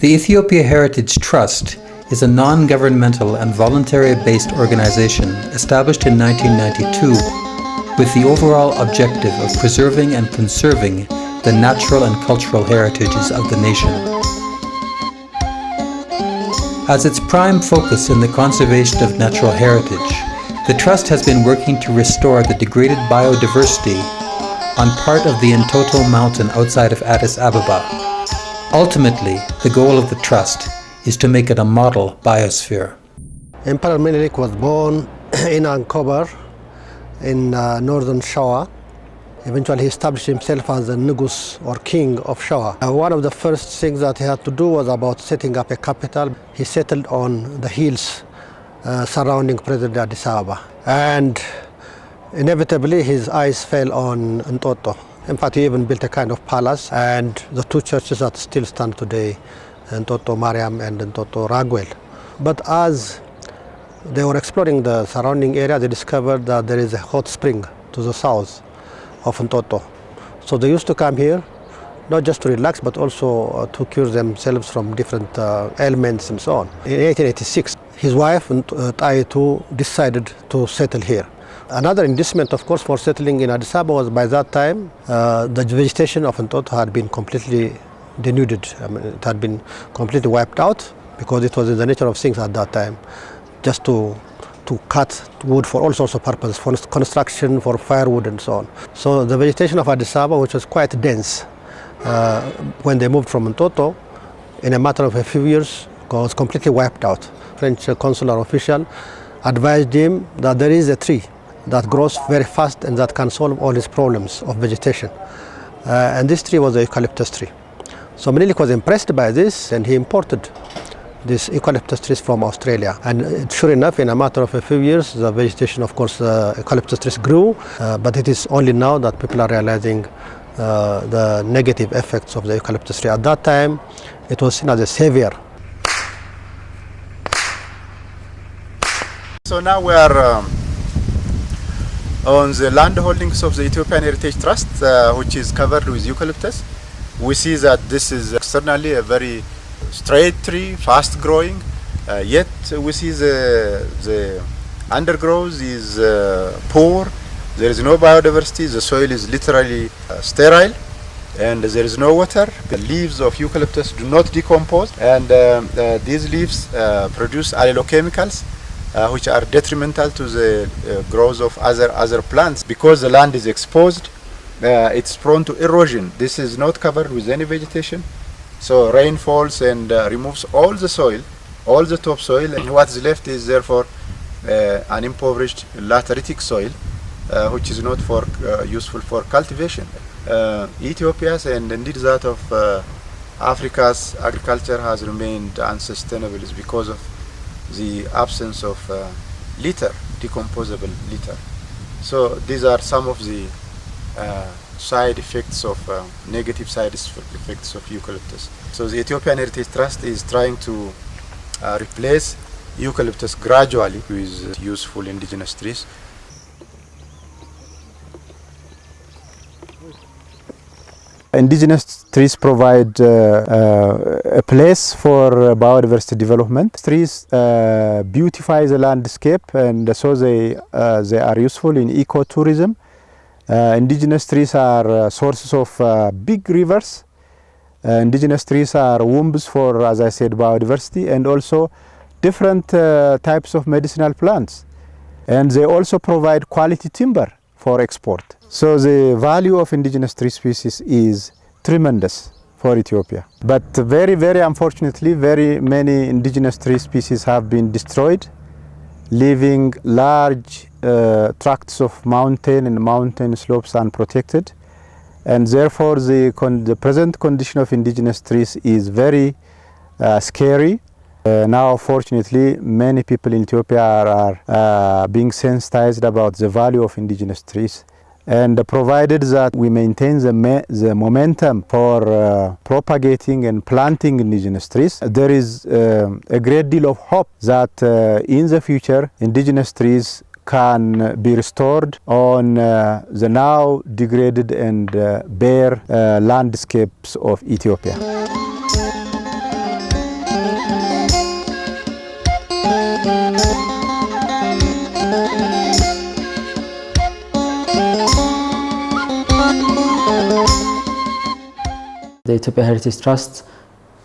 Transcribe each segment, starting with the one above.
The Ethiopia Heritage Trust is a non-governmental and voluntary-based organization established in 1992 with the overall objective of preserving and conserving the natural and cultural heritages of the nation. As its prime focus in the conservation of natural heritage, the Trust has been working to restore the degraded biodiversity on part of the Entoto mountain outside of Addis Ababa. Ultimately, the goal of the Trust is to make it a model biosphere. Emperor Menelik was born in Ankober in northern Shawa. Eventually he established himself as the Nugus or king of Shawa. One of the first things that he had to do was about setting up a capital. He settled on the hills surrounding present Addis Ababa. And inevitably his eyes fell on Entoto. In fact, he even built a kind of palace, and the two churches that still stand today, Entoto Mariam and Entoto Raguel. But as they were exploring the surrounding area, they discovered that there is a hot spring to the south of Entoto. So they used to come here, not just to relax, but also to cure themselves from different ailments and so on. In 1886, his wife, Taitu, decided to settle here. Another inducement, of course, for settling in Addis Ababa was by that time the vegetation of Entoto had been completely denuded. I mean, it had been completely wiped out because it was in the nature of things at that time just to cut wood for all sorts of purposes, for construction, for firewood and so on. So the vegetation of Addis Ababa, which was quite dense when they moved from Entoto, in a matter of a few years was completely wiped out. French consular official advised him that there is a tree that grows very fast and that can solve all his problems of vegetation. And this tree was the eucalyptus tree. So Menelik was impressed by this, and he imported these eucalyptus trees from Australia. And sure enough, in a matter of a few years, the vegetation, of course, eucalyptus trees grew, but it is only now that people are realizing the negative effects of the eucalyptus tree. At that time, it was seen as a savior. So now we are on the land holdings of the Ethiopian Heritage Trust, which is covered with eucalyptus. We see that this is externally a very straight tree, fast growing, yet we see the undergrowth is poor. There is no biodiversity, the soil is literally sterile, and there is no water. The leaves of eucalyptus do not decompose, and these leaves produce allelochemicals, which are detrimental to the growth of other plants. Because the land is exposed, it's prone to erosion. This is not covered with any vegetation, so rain falls and removes all the soil, all the topsoil, and what is left is therefore an impoverished lateritic soil, which is not useful for cultivation. Ethiopia's and indeed that of Africa's agriculture has remained unsustainable is because of the absence of litter, decomposable litter. So these are some of the side effects of negative side effects of eucalyptus. So the Ethiopian Heritage Trust is trying to replace eucalyptus gradually with useful indigenous trees. Indigenous trees provide a place for biodiversity development. Trees beautify the landscape, and so they are useful in ecotourism. Indigenous trees are sources of big rivers. Indigenous trees are wombs for, as I said, biodiversity, and also different types of medicinal plants. And they also provide quality timber for export. So the value of indigenous tree species is tremendous for Ethiopia. But very, very unfortunately, very many indigenous tree species have been destroyed, leaving large tracts of mountain and mountain slopes unprotected. And therefore the present condition of indigenous trees is very scary. Now, fortunately, many people in Ethiopia are being sensitized about the value of indigenous trees. And provided that we maintain the momentum for propagating and planting indigenous trees, there is a great deal of hope that in the future indigenous trees can be restored on the now degraded and bare landscapes of Ethiopia. The Ethiopian Heritage Trust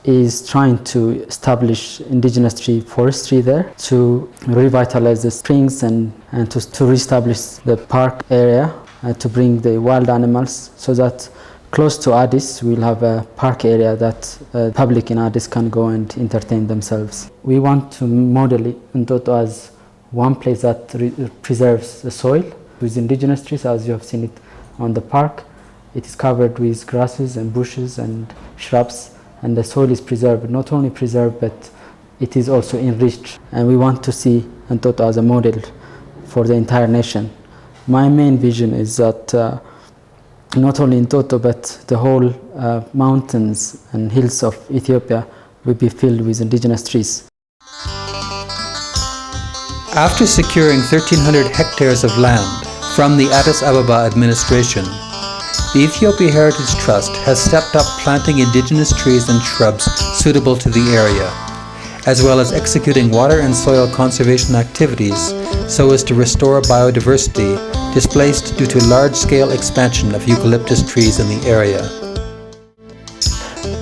is trying to establish indigenous tree forestry there to revitalize the springs and to reestablish the park area to bring the wild animals so that close to Addis we'll have a park area that the public in Addis can go and entertain themselves. We want to model Entoto as one place that preserves the soil with indigenous trees, as you have seen it on the park. It is covered with grasses and bushes and shrubs, and the soil is preserved, not only preserved, but it is also enriched. And we want to see Entoto as a model for the entire nation. My main vision is that not only Entoto, but the whole mountains and hills of Ethiopia will be filled with indigenous trees. After securing 1,300 hectares of land from the Addis Ababa administration, the Ethiopian Heritage Trust has stepped up planting indigenous trees and shrubs suitable to the area, as well as executing water and soil conservation activities so as to restore biodiversity displaced due to large-scale expansion of eucalyptus trees in the area.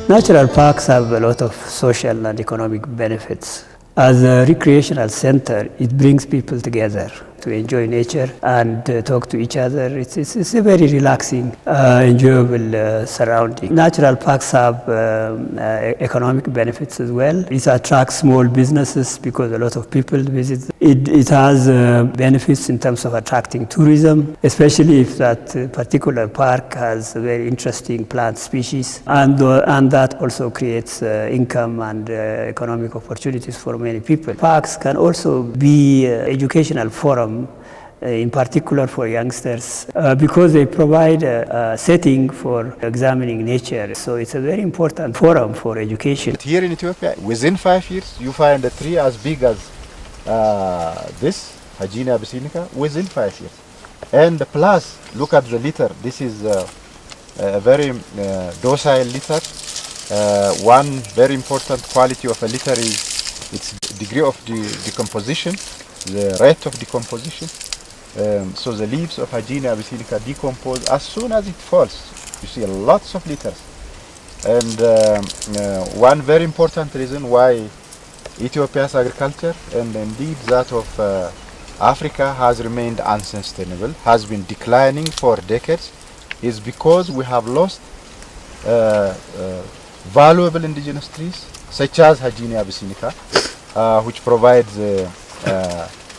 Natural parks have a lot of social and economic benefits. As a recreational center, it brings people together to enjoy nature and talk to each other. It's a very relaxing, enjoyable surrounding. Natural parks have economic benefits as well. It attracts small businesses because a lot of people visit. It has benefits in terms of attracting tourism, especially if that particular park has a very interesting plant species, and that also creates income and economic opportunities for many people. Parks can also be educational forum, in particular for youngsters, because they provide a setting for examining nature. So it's a very important forum for education. Here in Ethiopia, within 5 years, you find a tree as big as this, Haginia abyssinica, within 5 years. And plus, look at the litter. This is a very docile litter. One very important quality of a litter is its degree of decomposition, the rate of decomposition. So the leaves of Haginia abyssinica decompose as soon as it falls. You see lots of litters. And one very important reason why Ethiopia's agriculture, and indeed that of Africa, has remained unsustainable, has been declining for decades, is because we have lost valuable indigenous trees, such as Haginia abyssinica, which provides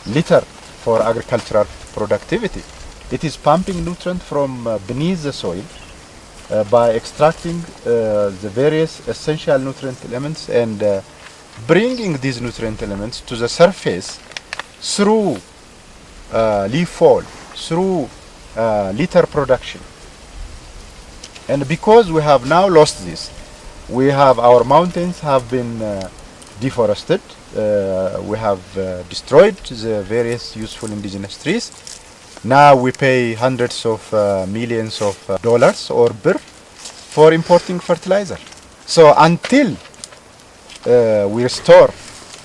litter for agricultural productivity. It is pumping nutrient from beneath the soil by extracting the various essential nutrient elements and bringing these nutrient elements to the surface through leaf fall, through litter production. And because we have now lost this, our mountains have been deforested. We have destroyed the various useful indigenous trees. Now we pay hundreds of millions of dollars or birr for importing fertilizer. So until we restore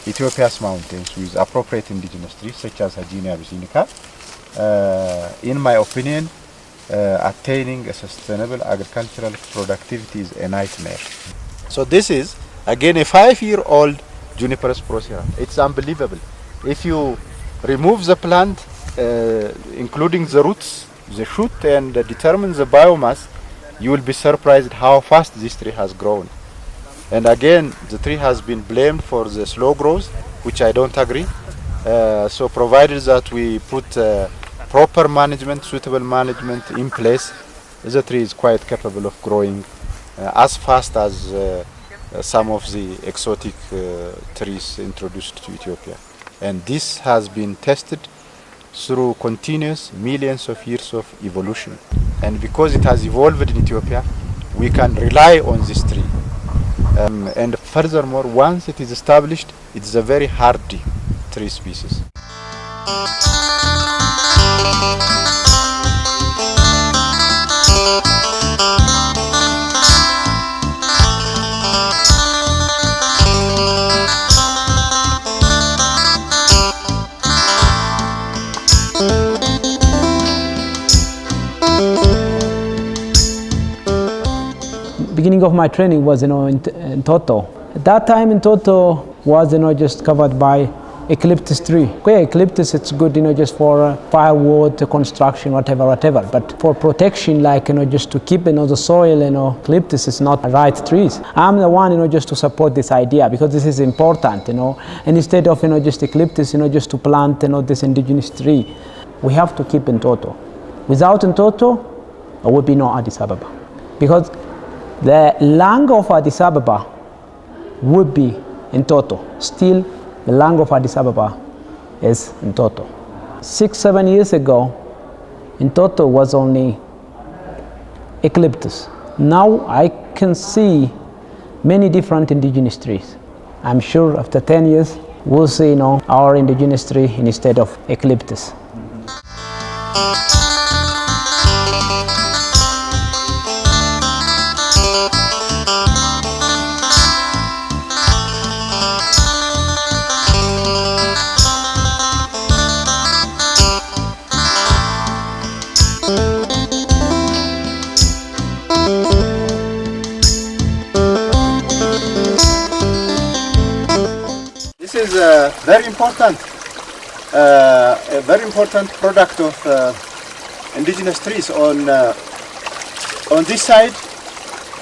Ethiopia's mountains with appropriate indigenous trees such as Haginia abyssinica, in my opinion, attaining a sustainable agricultural productivity is a nightmare. So this is again a 5-year-old Juniperus procera. It's unbelievable. If you remove the plant, including the roots, the shoot, and determine the biomass, you will be surprised how fast this tree has grown. And again, the tree has been blamed for the slow growth, which I don't agree. So provided that we put proper management, suitable management in place, the tree is quite capable of growing as fast as some of the exotic trees introduced to Ethiopia. And this has been tested through continuous millions of years of evolution. And because it has evolved in Ethiopia, we can rely on this tree. And furthermore, once it is established, it is a very hardy tree species. beginning of my training was in Toto. At that time in Toto was just covered by eucalyptus tree. Okay, eucalyptus, it's good just for firewood, construction, whatever. But for protection, like just to keep the soil, eucalyptus is not the right trees. I'm the one just to support this idea, because this is important. And instead of just eucalyptus, just to plant this indigenous tree, we have to keep in Toto. Without in Toto, there would be no Addis Ababa, because the land of Addis Ababa would be in Toto. Still, the land of Addis Ababa is in Toto. 6-7 years ago, in Toto was only eucalyptus. Now I can see many different indigenous trees. I'm sure after 10 years, we'll see our indigenous tree instead of eucalyptus. This is a very important product of indigenous trees. On this side,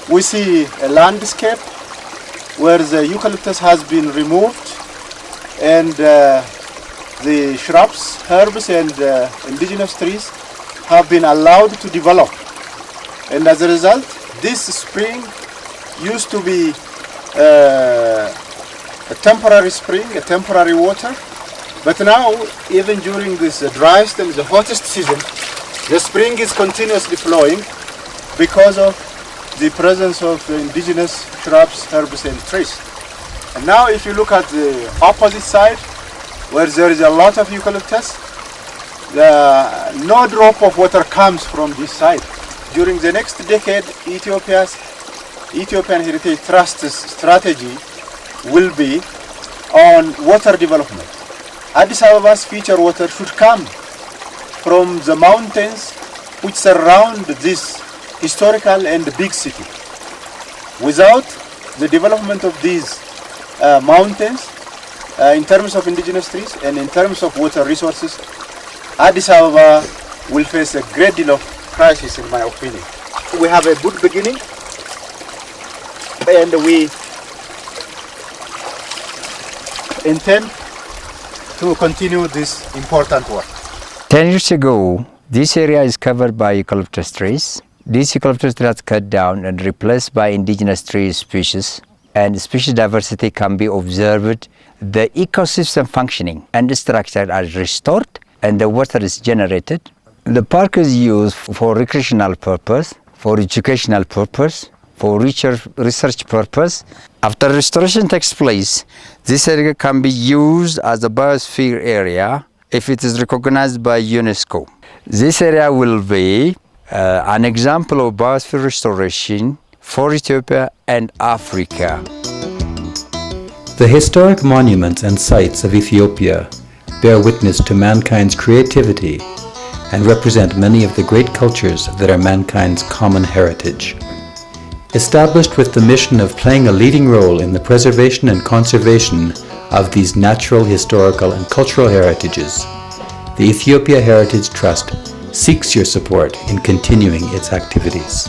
we see a landscape where the eucalyptus has been removed, and the shrubs, herbs, and indigenous trees have been allowed to develop. And as a result, this spring used to be a temporary spring, a temporary water, but now, even during this driest and the hottest season, the spring is continuously flowing because of the presence of the indigenous shrubs, herbs, and trees. And now, if you look at the opposite side, where there is a lot of eucalyptus, no drop of water comes from this side. During the next decade, Ethiopian Heritage Trust's strategy will be on water development. Addis Ababa's future water should come from the mountains which surround this historical and big city. Without the development of these mountains, in terms of indigenous trees and in terms of water resources, Addis Ababa will face a great deal of crisis, in my opinion. We have a good beginning, and we intend to continue this important work. 10 years ago, this area is covered by eucalyptus trees. These eucalyptus trees are cut down and replaced by indigenous tree species, and species diversity can be observed. The ecosystem functioning and structure are restored, and the water is generated. The park is used for recreational purpose, for educational purpose, for research purpose. After restoration takes place, this area can be used as a biosphere area if it is recognized by UNESCO. This area will be an example of biosphere restoration for Ethiopia and Africa. The historic monuments and sites of Ethiopia bear witness to mankind's creativity and represent many of the great cultures that are mankind's common heritage. Established with the mission of playing a leading role in the preservation and conservation of these natural, historical, and cultural heritages, the Ethiopia Heritage Trust seeks your support in continuing its activities.